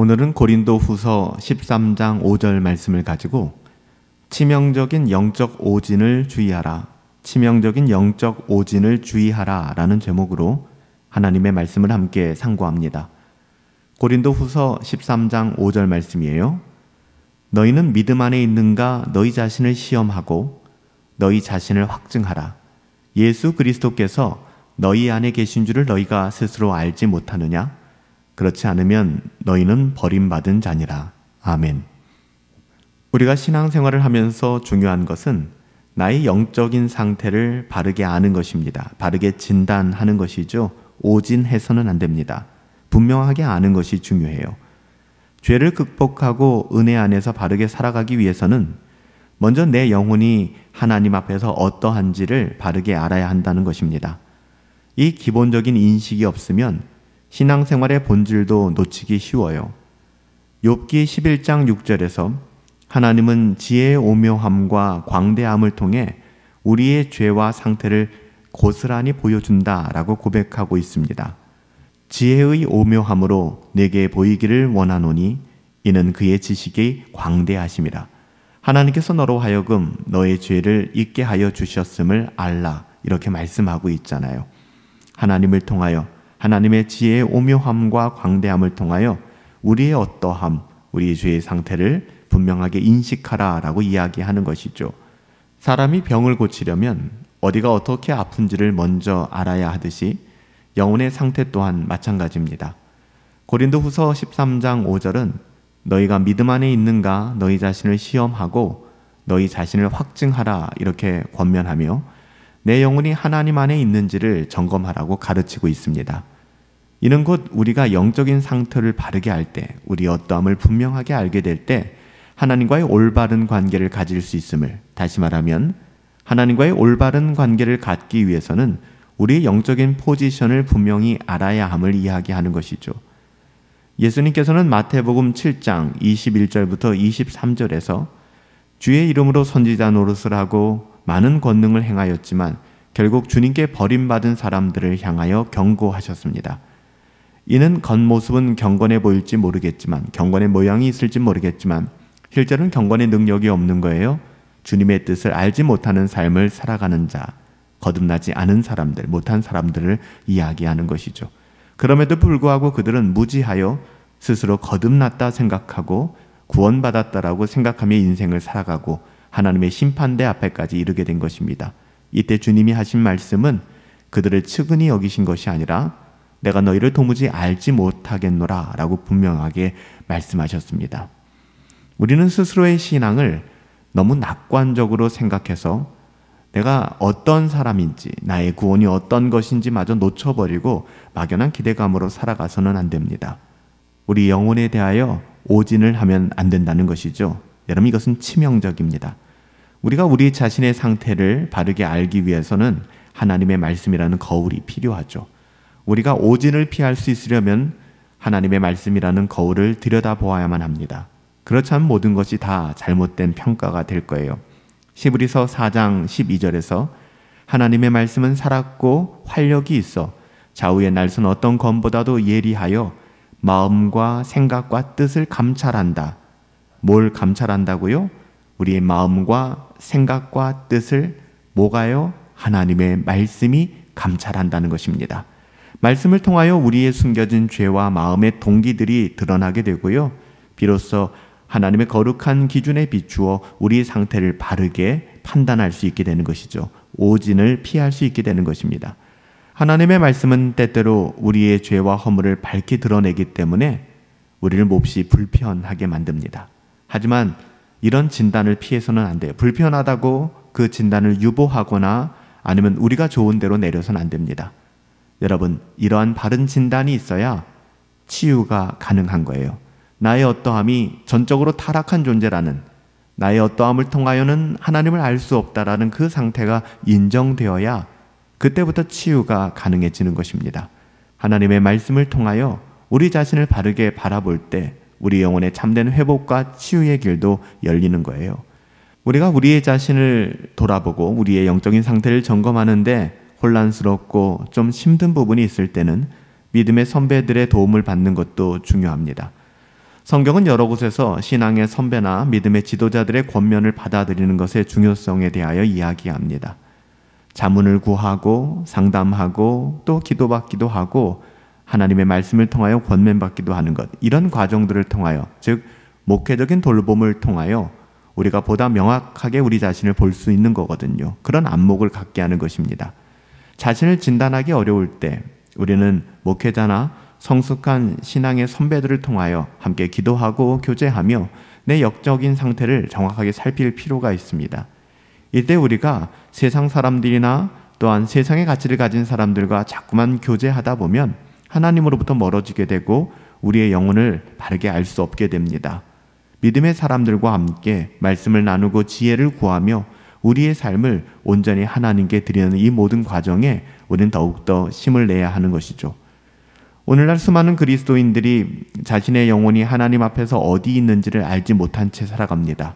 오늘은 고린도후서 13장 5절 말씀을 가지고 치명적인 영적 오진을 주의하라, 치명적인 영적 오진을 주의하라 라는 제목으로 하나님의 말씀을 함께 상고합니다. 고린도후서 13장 5절 말씀이에요. 너희는 믿음 안에 있는가 너희 자신을 시험하고 너희 자신을 확증하라. 예수 그리스도께서 너희 안에 계신 줄을 너희가 스스로 알지 못하느냐? 그렇지 않으면 너희는 버림받은 자니라. 아멘. 우리가 신앙생활을 하면서 중요한 것은 나의 영적인 상태를 바르게 아는 것입니다. 바르게 진단하는 것이죠. 오진해서는 안 됩니다. 분명하게 아는 것이 중요해요. 죄를 극복하고 은혜 안에서 바르게 살아가기 위해서는 먼저 내 영혼이 하나님 앞에서 어떠한지를 바르게 알아야 한다는 것입니다. 이 기본적인 인식이 없으면 신앙생활의 본질도 놓치기 쉬워요. 욥기 11장 6절에서 하나님은 지혜의 오묘함과 광대함을 통해 우리의 죄와 상태를 고스란히 보여준다라고 고백하고 있습니다. 지혜의 오묘함으로 내게 보이기를 원하노니 이는 그의 지식이 광대하심이라. 하나님께서 너로 하여금 너의 죄를 잊게 하여 주셨음을 알라. 이렇게 말씀하고 있잖아요. 하나님을 통하여 하나님의 지혜의 오묘함과 광대함을 통하여 우리의 어떠함, 우리의 죄의 상태를 분명하게 인식하라라고 이야기하는 것이죠. 사람이 병을 고치려면 어디가 어떻게 아픈지를 먼저 알아야 하듯이 영혼의 상태 또한 마찬가지입니다. 고린도후서 13장 5절은 너희가 믿음 안에 있는가 너희 자신을 시험하고 너희 자신을 확증하라 이렇게 권면하며 내 영혼이 하나님 안에 있는지를 점검하라고 가르치고 있습니다. 이는 곧 우리가 영적인 상태를 바르게 알 때, 우리 어떠함을 분명하게 알게 될 때 하나님과의 올바른 관계를 가질 수 있음을, 다시 말하면 하나님과의 올바른 관계를 갖기 위해서는 우리의 영적인 포지션을 분명히 알아야 함을 이야기하는 것이죠. 예수님께서는 마태복음 7장 21절부터 23절에서 주의 이름으로 선지자 노릇을 하고 많은 권능을 행하였지만 결국 주님께 버림받은 사람들을 향하여 경고하셨습니다. 이는 겉모습은 경건해 보일지 모르겠지만, 경건의 모양이 있을지 모르겠지만 실제로는 경건의 능력이 없는 거예요. 주님의 뜻을 알지 못하는 삶을 살아가는 자, 거듭나지 않은 사람들, 못한 사람들을 이야기하는 것이죠. 그럼에도 불구하고 그들은 무지하여 스스로 거듭났다 생각하고 구원받았다라고 생각하며 인생을 살아가고 하나님의 심판대 앞에까지 이르게 된 것입니다. 이때 주님이 하신 말씀은 그들을 측은히 여기신 것이 아니라 내가 너희를 도무지 알지 못하겠노라 라고 분명하게 말씀하셨습니다. 우리는 스스로의 신앙을 너무 낙관적으로 생각해서 내가 어떤 사람인지, 나의 구원이 어떤 것인지 마저 놓쳐버리고 막연한 기대감으로 살아가서는 안 됩니다. 우리 영혼에 대하여 오진을 하면 안 된다는 것이죠. 여러분, 이것은 치명적입니다. 우리가 우리 자신의 상태를 바르게 알기 위해서는 하나님의 말씀이라는 거울이 필요하죠. 우리가 오진을 피할 수 있으려면 하나님의 말씀이라는 거울을 들여다보아야만 합니다. 그렇지 않으면 모든 것이 다 잘못된 평가가 될 거예요. 히브리서 4장 12절에서 하나님의 말씀은 살았고 활력이 있어 좌우의 날선 어떤 검보다도 예리하여 마음과 생각과 뜻을 감찰한다. 뭘 감찰한다고요? 우리의 마음과 생각과 뜻을 뭐가요? 하나님의 말씀이 감찰한다는 것입니다. 말씀을 통하여 우리의 숨겨진 죄와 마음의 동기들이 드러나게 되고요. 비로소 하나님의 거룩한 기준에 비추어 우리의 상태를 바르게 판단할 수 있게 되는 것이죠. 오진을 피할 수 있게 되는 것입니다. 하나님의 말씀은 때때로 우리의 죄와 허물을 밝히 드러내기 때문에 우리를 몹시 불편하게 만듭니다. 하지만 이런 진단을 피해서는 안 돼요. 불편하다고 그 진단을 유보하거나 아니면 우리가 좋은 대로 내려서는 안 됩니다. 여러분, 이러한 바른 진단이 있어야 치유가 가능한 거예요. 나의 어떠함이 전적으로 타락한 존재라는, 나의 어떠함을 통하여는 하나님을 알 수 없다라는 그 상태가 인정되어야 그때부터 치유가 가능해지는 것입니다. 하나님의 말씀을 통하여 우리 자신을 바르게 바라볼 때 우리 영혼의 참된 회복과 치유의 길도 열리는 거예요. 우리가 우리의 자신을 돌아보고 우리의 영적인 상태를 점검하는데 혼란스럽고 좀 힘든 부분이 있을 때는 믿음의 선배들의 도움을 받는 것도 중요합니다. 성경은 여러 곳에서 신앙의 선배나 믿음의 지도자들의 권면을 받아들이는 것의 중요성에 대하여 이야기합니다. 자문을 구하고 상담하고 또 기도받기도 하고 하나님의 말씀을 통하여 권면받기도 하는 것, 이런 과정들을 통하여, 즉 목회적인 돌봄을 통하여 우리가 보다 명확하게 우리 자신을 볼 수 있는 거거든요. 그런 안목을 갖게 하는 것입니다. 자신을 진단하기 어려울 때 우리는 목회자나 성숙한 신앙의 선배들을 통하여 함께 기도하고 교제하며 내 영적인 상태를 정확하게 살필 필요가 있습니다. 이때 우리가 세상 사람들이나 또한 세상의 가치를 가진 사람들과 자꾸만 교제하다 보면 하나님으로부터 멀어지게 되고 우리의 영혼을 바르게 알 수 없게 됩니다. 믿음의 사람들과 함께 말씀을 나누고 지혜를 구하며 우리의 삶을 온전히 하나님께 드리는 이 모든 과정에 우리는 더욱더 힘을 내야 하는 것이죠. 오늘날 수많은 그리스도인들이 자신의 영혼이 하나님 앞에서 어디 있는지를 알지 못한 채 살아갑니다.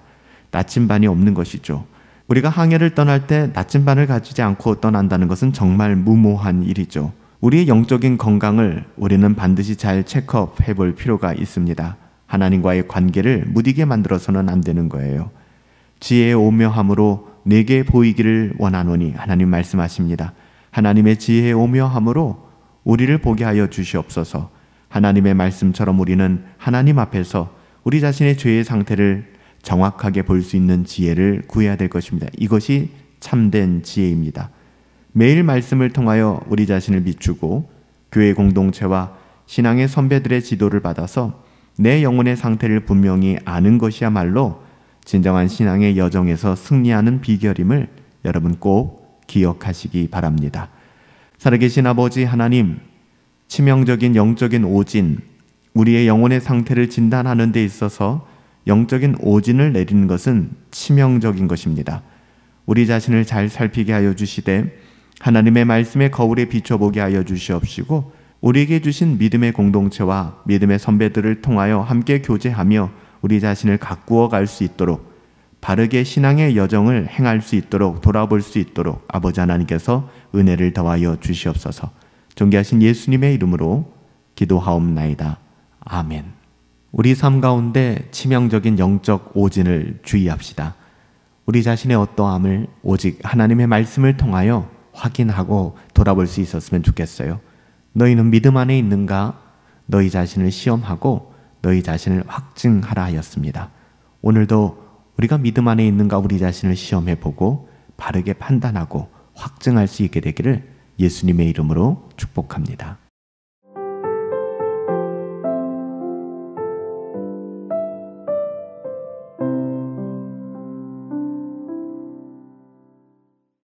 나침반이 없는 것이죠. 우리가 항해를 떠날 때 나침반을 가지지 않고 떠난다는 것은 정말 무모한 일이죠. 우리의 영적인 건강을 우리는 반드시 잘 체크업 해볼 필요가 있습니다. 하나님과의 관계를 무디게 만들어서는 안 되는 거예요. 지혜의 오묘함으로 내게 보이기를 원하노니 하나님 말씀하십니다. 하나님의 지혜의 오묘함으로 우리를 보게 하여 주시옵소서. 하나님의 말씀처럼 우리는 하나님 앞에서 우리 자신의 죄의 상태를 정확하게 볼 수 있는 지혜를 구해야 될 것입니다. 이것이 참된 지혜입니다. 매일 말씀을 통하여 우리 자신을 비추고 교회 공동체와 신앙의 선배들의 지도를 받아서 내 영혼의 상태를 분명히 아는 것이야말로 진정한 신앙의 여정에서 승리하는 비결임을 여러분 꼭 기억하시기 바랍니다. 살아계신 아버지 하나님, 치명적인 영적인 오진, 우리의 영혼의 상태를 진단하는 데 있어서 영적인 오진을 내리는 것은 치명적인 것입니다. 우리 자신을 잘 살피게 하여 주시되 하나님의 말씀의 거울에 비춰보게 하여 주시옵시고 우리에게 주신 믿음의 공동체와 믿음의 선배들을 통하여 함께 교제하며 우리 자신을 가꾸어 갈 수 있도록 바르게 신앙의 여정을 행할 수 있도록 돌아볼 수 있도록 아버지 하나님께서 은혜를 더하여 주시옵소서. 존귀하신 예수님의 이름으로 기도하옵나이다. 아멘. 우리 삶 가운데 치명적인 영적 오진을 주의합시다. 우리 자신의 어떠함을 오직 하나님의 말씀을 통하여 확인하고 돌아볼 수 있었으면 좋겠어요. 너희는 믿음 안에 있는가? 너희 자신을 시험하고 너희 자신을 확증하라 하였습니다. 오늘도 우리가 믿음 안에 있는가 우리 자신을 시험해보고 바르게 판단하고 확증할 수 있게 되기를 예수님의 이름으로 축복합니다.